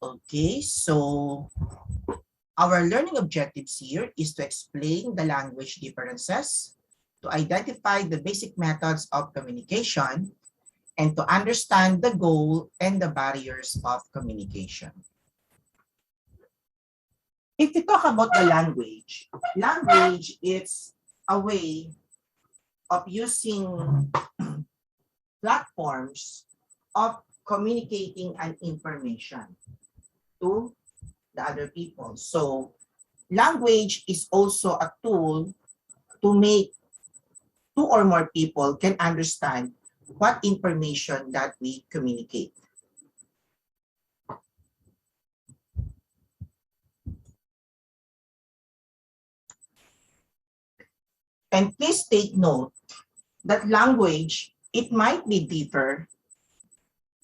Okay, so our learning objectives here is to explain the language differences, to identify the basic methods of communication, and to understand the goal and the barriers of communication. If we talk about the language is a way of using platforms of communicating an information to the other people. So language is also a tool to make two or more people can understand what information that we communicate. And please take note that language, it might be differ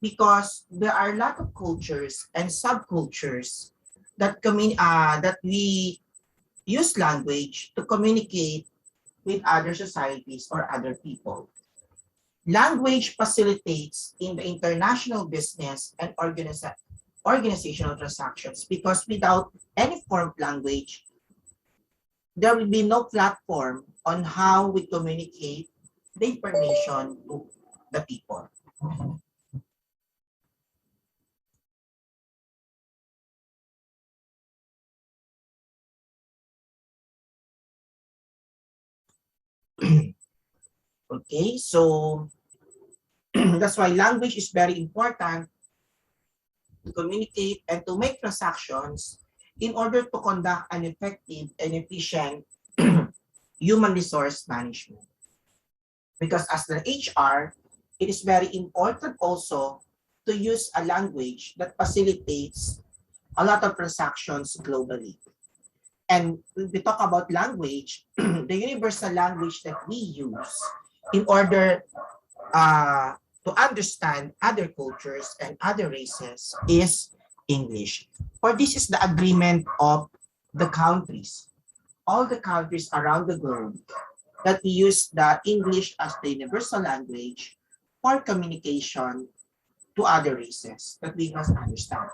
because there are a lot of cultures and subcultures that we use language to communicate with other societies or other people. Language facilitates in the international business and organizational transactions because without any form of language, there will be no platform on how we communicate the information to the people. Okay, so that's why language is very important to communicate and to make transactions in order to conduct an effective and efficient human resource management. Because as the HR, it is very important also to use a language that facilitates a lot of transactions globally. And when we talk about language, the universal language that we use in order to understand other cultures and other races is English. For this is the agreement of the countries, all the countries around the globe, that we use the English as the universal language for communication to other races that we must understand.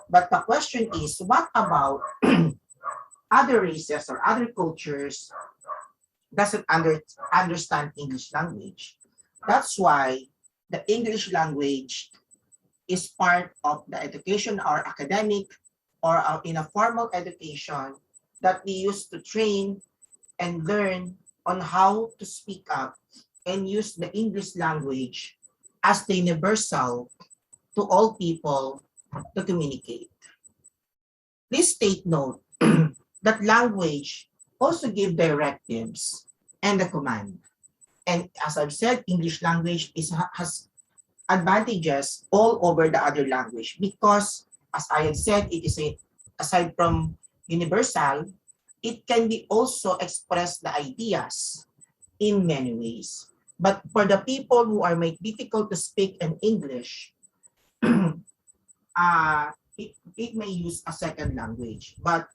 But the question is, what about other races or other cultures doesn't understand English language? That's why the English language is part of the education or academic or in a formal education that we use to train and learn on how to speak up and use the English language as the universal to all people to communicate. Please take note that language also give directives and a command. And as I've said, English language has advantages all over the other language because, as I have said, it is aside from universal, it can be also express the ideas in many ways. But for the people who are made difficult to speak in English, it may use a second language. But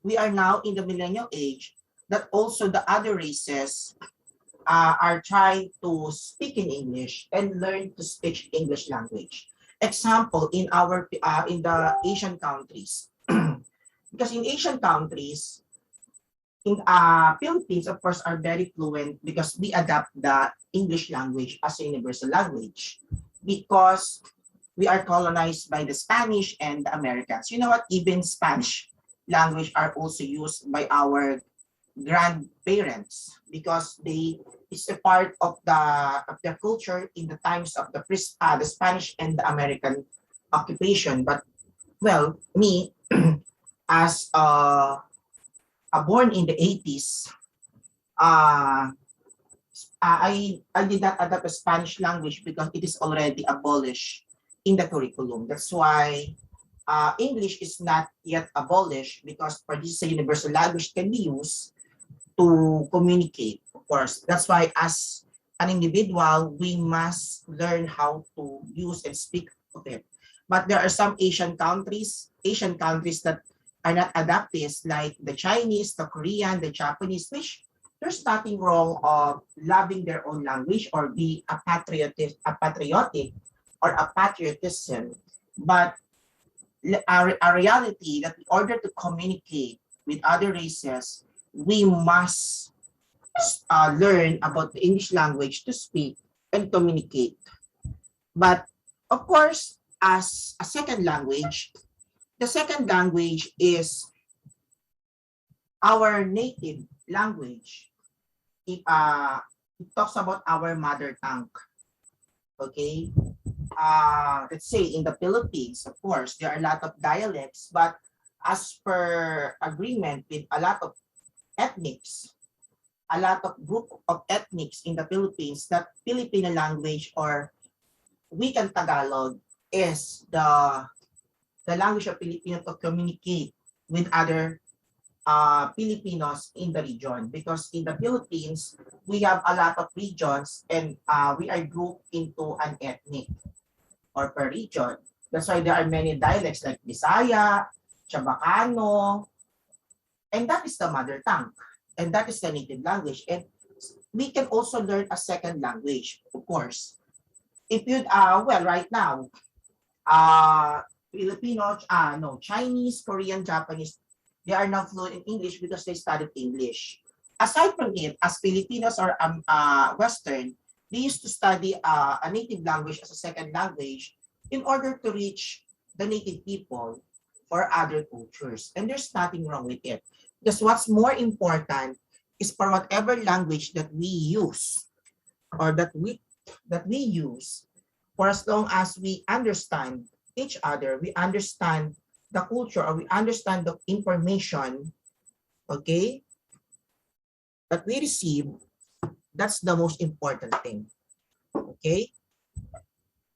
we are now in the millennial age that also the other races are trying to speak in English and learn to speak English language. Example, in the Asian countries, because in Asian countries, in Philippines, of course, are very fluent because we adapt the English language as a universal language because we are colonized by the Spanish and the Americans. You know what? Even Spanish language are also used by our grandparents because it's a part of their culture in the times of the Spanish and the American occupation. But well, me as born in the 80s, I did not adapt the Spanish language because it is already abolished in the curriculum. That's why English is not yet abolished because for this universal language can be used to communicate, of course. That's why as an individual, we must learn how to use and speak of it. But there are some Asian countries that are not adapted, like the Chinese, the Korean, the Japanese, which there's nothing wrong of loving their own language or be a patriotic or a patriotism, but a reality that in order to communicate with other races, we must learn about the English language to speak and communicate. But of course, as a second language, the second language is our native language. It talks about our mother tongue. Okay? Let's say in the Philippines, of course, there are a lot of dialects, but as per agreement with a lot of ethnics, a lot of group of ethnics in the Philippines, that Filipino language or Wikang Tagalog is the language of Filipino to communicate with other Filipinos in the region, because in the Philippines we have a lot of regions, and we are grouped into an ethnic or per region. That's why there are many dialects like Bisaya, Chabacano, and that is the mother tongue, and that is the native language. And we can also learn a second language, of course. If you well, right now, Filipino, no, Chinese, Korean, Japanese, they are now fluent in English because they studied English. Aside from it, as Filipinos or Western, they used to study a native language as a second language in order to reach the native people or other cultures. And there's nothing wrong with it. Because what's more important is for whatever language that we use or that we use, for as long as we understand each other, we understand the culture, or we understand the information, okay, that we receive, that's the most important thing, okay?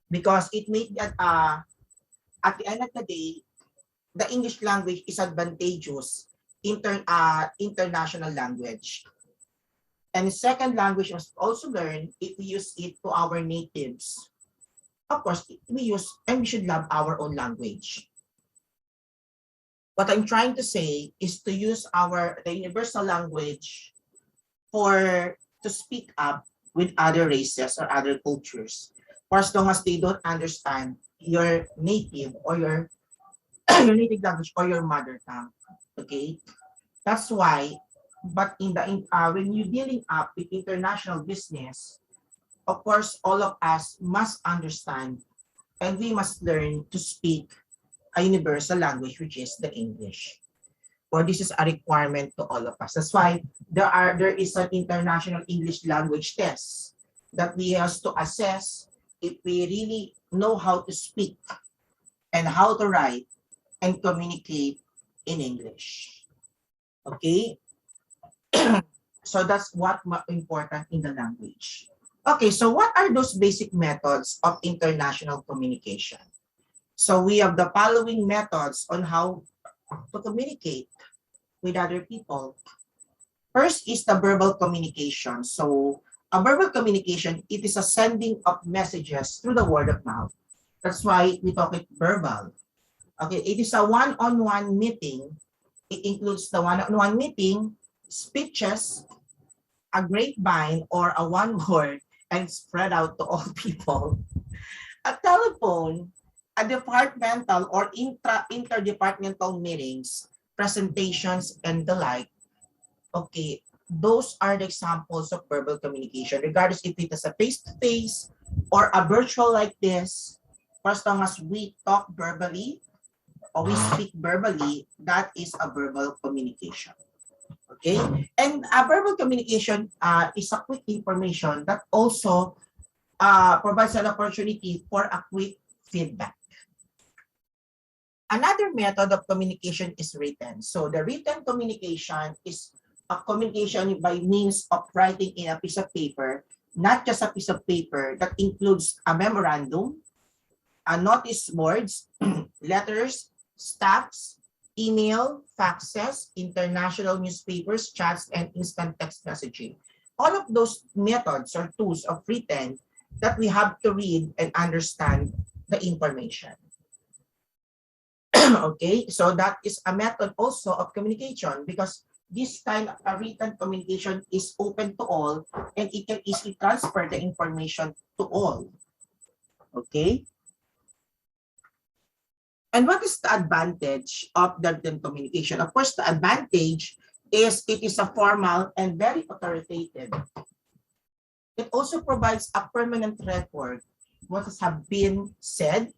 Because it makes that at the end of the day, the English language is advantageous international language. And second language must also learn if we use it to our natives. Of course, we use and we should love our own language. What I'm trying to say is to use the universal language to speak up with other races or other cultures, for as long as they don't understand your native or your your native language or your mother tongue. Okay, that's why. But when you're dealing up with international business, of course, all of us must understand and we must learn to speak a universal language, which is the English. Or this is a requirement to all of us. That's why there is an international English language test that we have to assess if we really know how to speak and how to write and communicate in English. Okay? So that's what important in the language. Okay, so what are those basic methods of international communication? So we have the following methods on how to communicate with other people. First is the verbal communication. So a verbal communication, it is a sending of messages through the word of mouth. That's why we talk it verbal. Okay, it is a one-on-one meeting. It includes the one-on-one meeting, speeches, a grapevine, or a one word and spread out to all people. A telephone, a departmental or interdepartmental meetings, presentations, and the like. Okay, those are the examples of verbal communication, regardless if it is a face-to-face or a virtual like this. For as long as we talk verbally or we speak verbally, that is a verbal communication. Okay, and a verbal communication is a quick information that also provides an opportunity for a quick feedback. Another method of communication is written. So the written communication is a communication by means of writing in a piece of paper, not just a piece of paper that includes a memorandum, a notice boards, letters, stacks, email, faxes, international newspapers, chats, and instant text messaging. All of those methods or tools of written that we have to read and understand the information. Okay, so that is a method also of communication, because this kind of a written communication is open to all and it can easily transfer the information to all. Okay, And what is the advantage of the written communication? Of course, the advantage is it is a formal and very authoritative. It also provides a permanent record. What has have been said,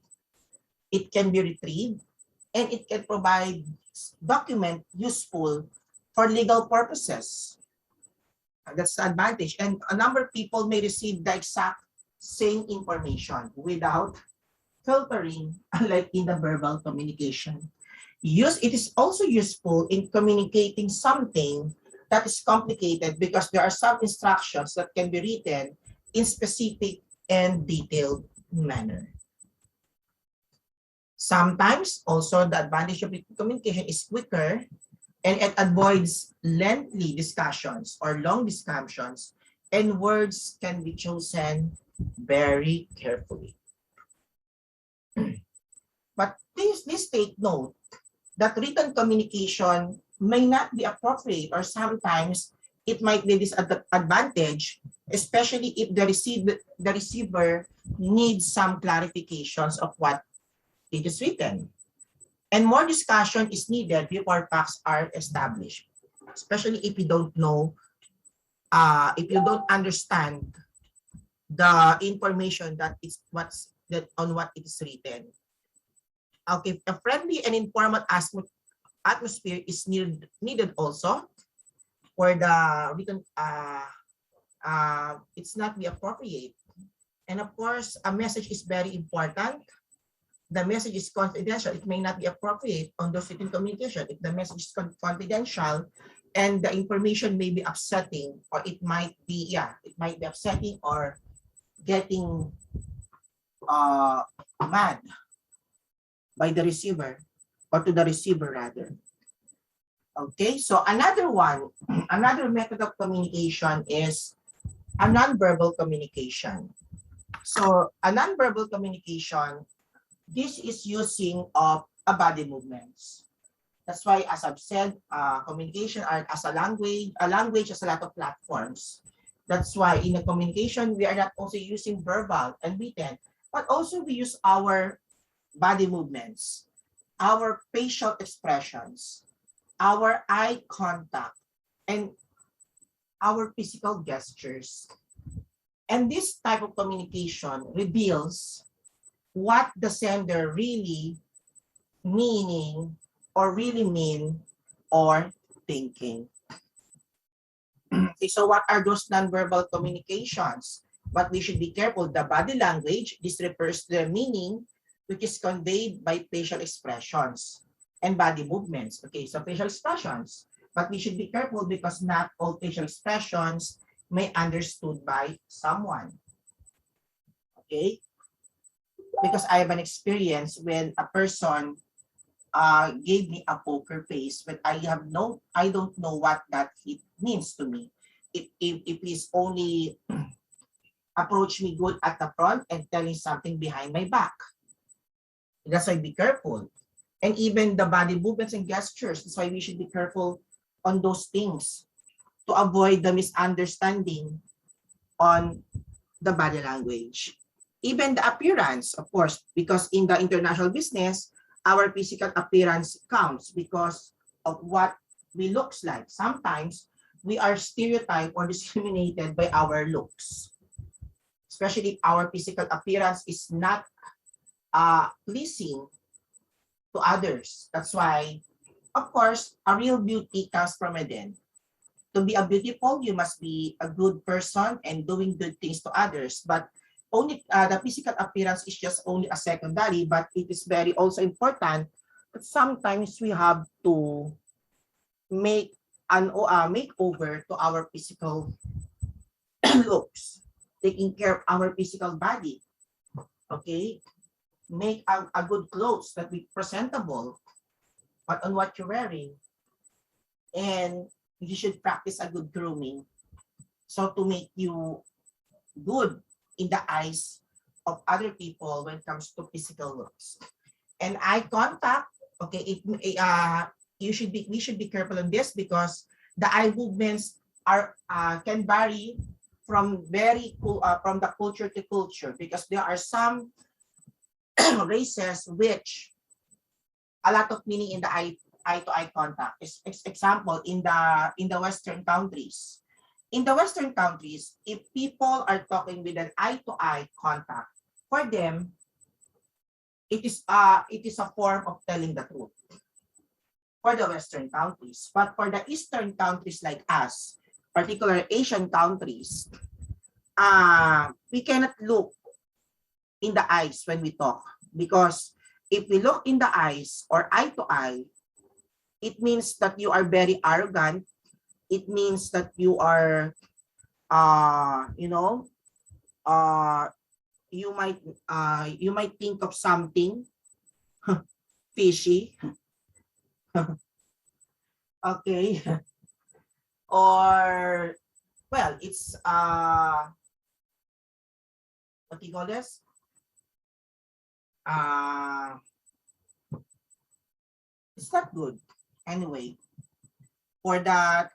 it can be retrieved, and it can provide document useful for legal purposes. That's the advantage. And a number of people may receive the exact same information without filtering, unlike in the verbal communication. It is also useful in communicating something that is complicated because there are some instructions that can be written in specific and detailed manner. Sometimes also the advantage of written communication is quicker and it avoids lengthy discussions or long discussions, and words can be chosen very carefully. But please take note that written communication may not be appropriate, or sometimes it might be disadvantage, especially if the receiver needs some clarifications of what it is written. And more discussion is needed before facts are established, especially if you don't know, if you don't understand the information that is on what it is written. Okay, a friendly and informal atmosphere is needed also for the written. It's not be appropriate, and of course, a message is very important. The message is confidential. It may not be appropriate on those written communication if the message is confidential, and the information may be upsetting, or it might be upsetting or getting mad by the receiver, or to the receiver rather. Okay, so another method of communication is a nonverbal communication. So a nonverbal communication, this is using of a body movements. That's why, as I've said, communication as a language has a lot of platforms. That's why in the communication, we are not also using verbal and written, but also we use our body movements, our facial expressions, our eye contact, and our physical gestures. And this type of communication reveals what the sender really meaning or really mean or thinking. Okay, so what are those nonverbal communications? But we should be careful. The body language, this refers to the meaning which is conveyed by facial expressions and body movements. Okay, so facial expressions. But we should be careful because not all facial expressions may understood by someone. Okay? Because I have an experience when a person gave me a poker face, but I don't know what that it means to me. If he's only approach me good at the front and telling something behind my back. That's why be careful. And even the body movements and gestures, that's why we should be careful on those things to avoid the misunderstanding on the body language. Even the appearance, of course, because in the international business, our physical appearance counts because of what we looks like. Sometimes we are stereotyped or discriminated by our looks, especially if our physical appearance is not pleasing to others. That's why, of course, a real beauty comes from within. To be a beautiful, you must be a good person and doing good things to others. But only the physical appearance is just only a secondary, but it is very also important. But sometimes we have to make an makeover to our physical looks, taking care of our physical body. Okay, make a good clothes that be presentable, but on what you're wearing, and you should practice a good grooming, so to make you good in the eyes of other people when it comes to physical looks. And eye contact, okay, we should be careful on this because the eye movements are can vary from from the culture to culture, because there are some races which a lot of meaning in the eye-to-eye contact. Example, in the Western countries. In the Western countries, if people are talking with an eye-to-eye contact, for them, it is a form of telling the truth for the Western countries. But for the Eastern countries like us, particular Asian countries, we cannot look in the eyes when we talk, because if we look in the eyes or eye to eye, it means that you are very arrogant. It means that you are, you know, you might think of something fishy, okay, or well, it's what do you call this? It's not good anyway for the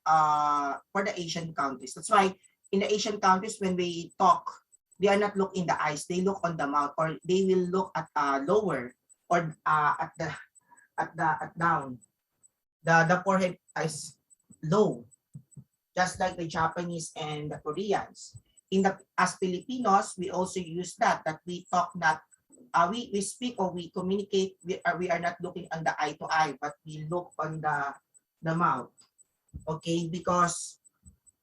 Asian countries. That's why in the Asian countries, when they talk, they are not look in the eyes, they look on the mouth, or they will look at lower, or at down. The forehead is low, just like the Japanese and the Koreans. As Filipinos, we also use that we talk that we speak or we communicate, we are not looking on the eye to eye, but we look on the mouth. Okay, because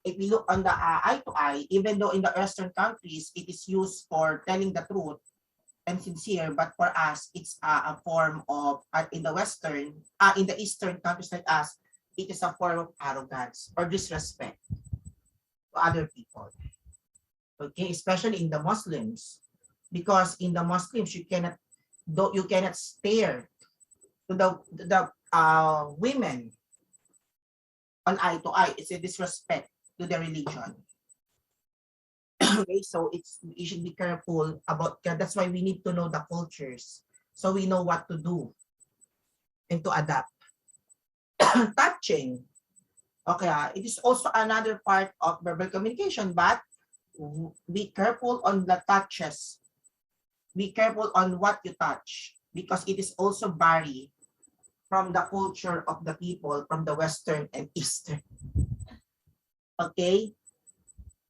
if we look on the eye to eye, even though in the Western countries it is used for telling the truth and sincere, but for us it's a form of in the Eastern countries like us, it is a form of arrogance or disrespect to other people. Okay, especially in the Muslims, because in the Muslims you cannot stare to the women on eye to eye. It's a disrespect to the religion. Okay, so you should be careful about that. That's why we need to know the cultures, so we know what to do and to adapt. Touching. Okay, it is also another part of verbal communication, but be careful on the touches. Be careful on what you touch, because it is also vary from the culture of the people from the Western and Eastern. Okay,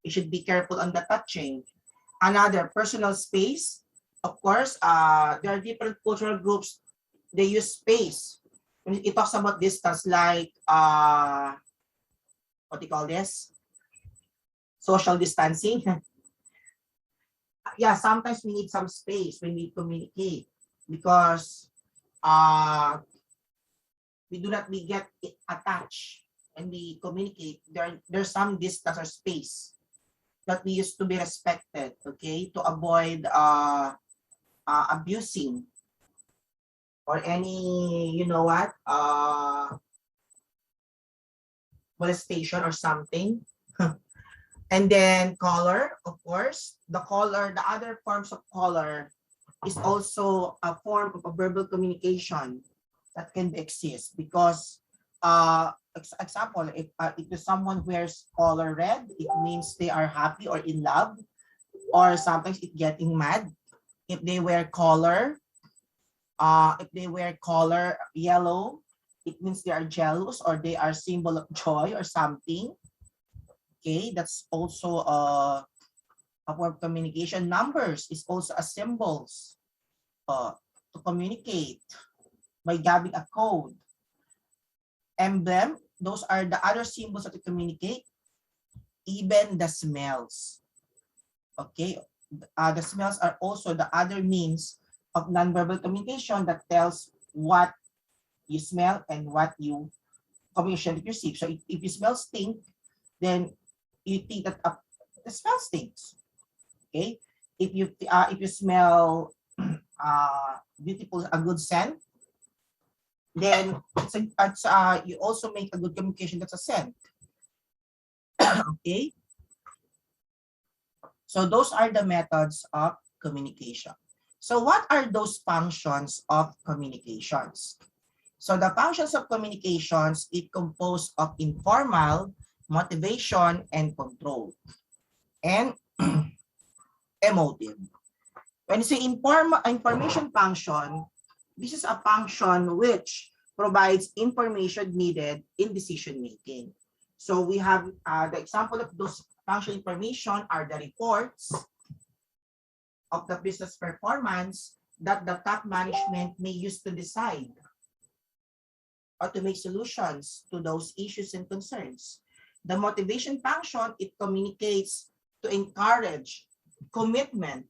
you should be careful on the touching. Another, personal space. Of course, there are different cultural groups. They use space. When it talks about distance, like what do you call this? Social distancing. Yeah, sometimes we need some space when we communicate, because we do not we get attached and we communicate. There's some distance or space that we used to be respected, okay, to avoid abusing or any, you know what, molestation or something. And then color, of course, the other forms of color is also a form of a verbal communication that can exist, because example, if someone wears color red, it means they are happy or in love, or sometimes it getting mad. If they wear color yellow, it means they are jealous or they are symbol of joy or something. Okay, that's also a form of communication. Numbers is also a symbols to communicate by having a code. Emblem, those are the other symbols that to communicate. Even the smells. Okay, the smells are also the other means of nonverbal communication that tells what you smell and what you communicate receive. So if you smell stink, then you think that the smell stinks. Okay, if you smell beautiful, a good scent, then you also make a good communication. That's a scent. Okay, so those are the methods of communication. So what are those functions of communications? So the functions of communications is composed of informal, motivation, and control, and emotive. When you say information function, This is a function which provides information needed in decision making. So we have the example of those function information are the reports of the business performance that the top management may use to decide or to make solutions to those issues and concerns. The motivation function, it communicates to encourage commitment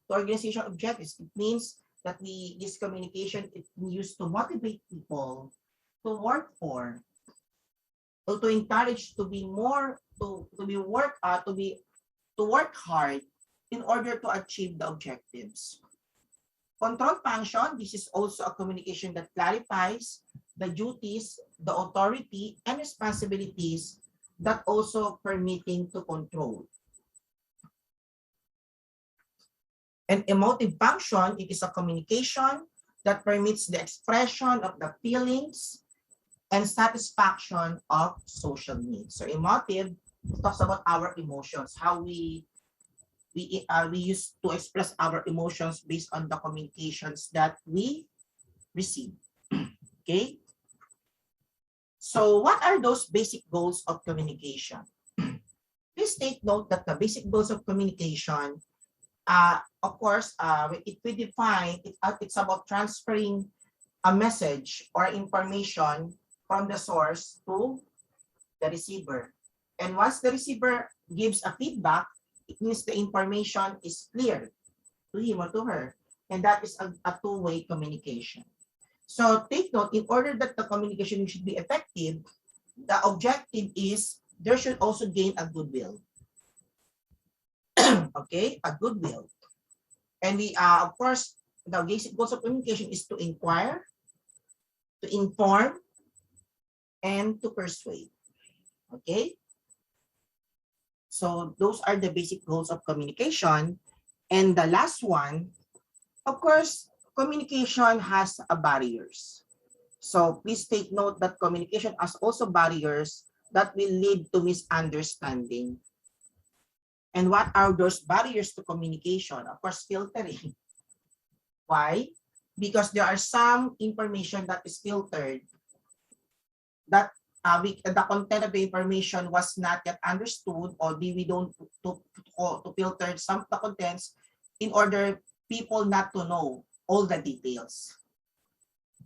to organizational objectives. It means that this communication is used to motivate people to work for, to encourage to be more to work hard in order to achieve the objectives. Control function, this is also a communication that clarifies the duties, the authority, and responsibilities that also permitting to control. An emotive function, it is a communication that permits the expression of the feelings and satisfaction of social needs. So emotive talks about our emotions, how we use to express our emotions based on the communications that we receive. Okay. So what are those basic goals of communication? Please take note that the basic goals of communication, of course, if we define it, it's about transferring a message or information from the source to the receiver. And once the receiver gives a feedback, it means the information is clear to him or to her. And that is a two-way communication. So take note, in order that the communication should be effective, the objective is there should also gain a goodwill. Okay, a goodwill. And we, of course, the basic goals of communication is to inquire, to inform, and to persuade. Okay? So those are the basic goals of communication. And the last one, of course, communication has barriers. So please take note that communication has also barriers that will lead to misunderstanding. And what are those barriers to communication? Of course, filtering. Why? Because there are some information that is filtered that the content of the information was not yet understood, or we don't to filter some of the contents in order people not to know all the details.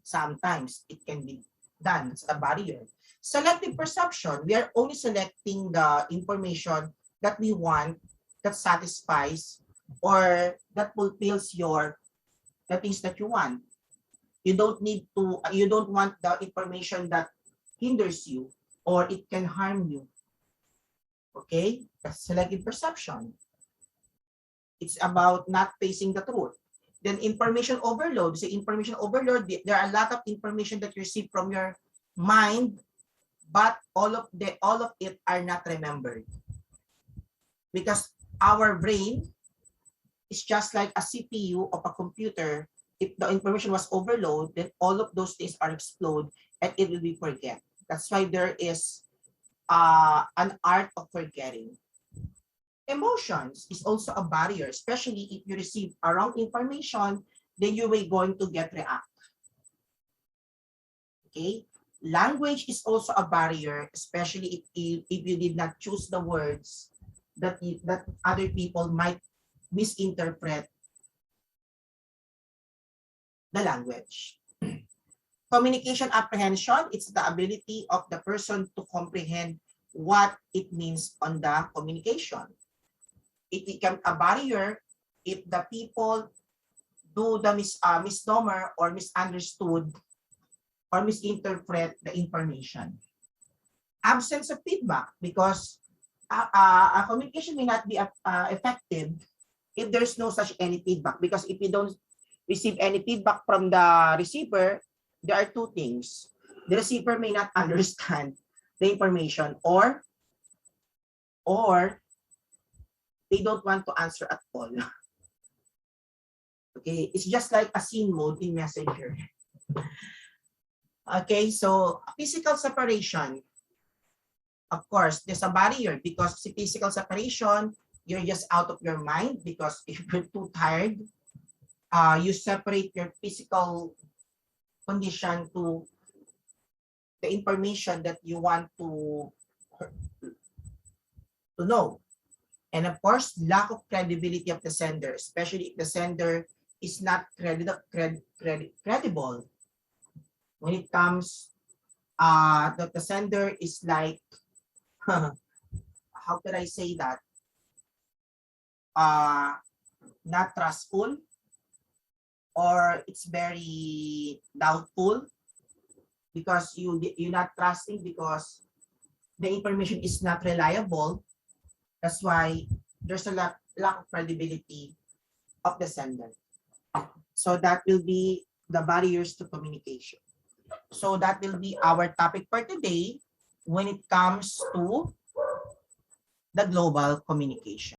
Sometimes it can be done. It's a barrier. Selective perception. We are only selecting the information that we want, that satisfies, or that fulfills the things that you want. You don't want the information that hinders you or it can harm you. Okay? That's selective perception. It's about not facing the truth. Then information overload. So information overload, there are a lot of information that you receive from your mind, but all of it are not remembered. Because our brain is just like a CPU of a computer. If the information was overloaded, then all of those things are explode and it will be forget. That's why there is an art of forgetting. Emotions is also a barrier, especially if you receive a wrong information, then you will going to get react. Okay? Language is also a barrier, especially if you did not choose the words that other people might misinterpret the language. Communication apprehension, it's the ability of the person to comprehend what it means on the communication. It becomes a barrier if the people do the misnomer or misunderstood or misinterpret the information. Absence of feedback, because a communication may not be effective if there's no such any feedback, because if you don't receive any feedback from the receiver, there are two things. The receiver may not understand the information, or they don't want to answer at all. Okay, it's just like a scene mode in Messenger. Okay, so physical separation. Of course, there's a barrier because physical separation, you're just out of your mind because if you're too tired, you separate your physical condition to the information that you want to know. And of course, lack of credibility of the sender, especially if the sender is not credible when it comes that the sender is like how could I say that, uh not trustful, or it's very doubtful because you're not trusting because the information is not reliable. That's why there's a lack of credibility of the sender. So that will be the barriers to communication. So that will be our topic for today when it comes to the global communication.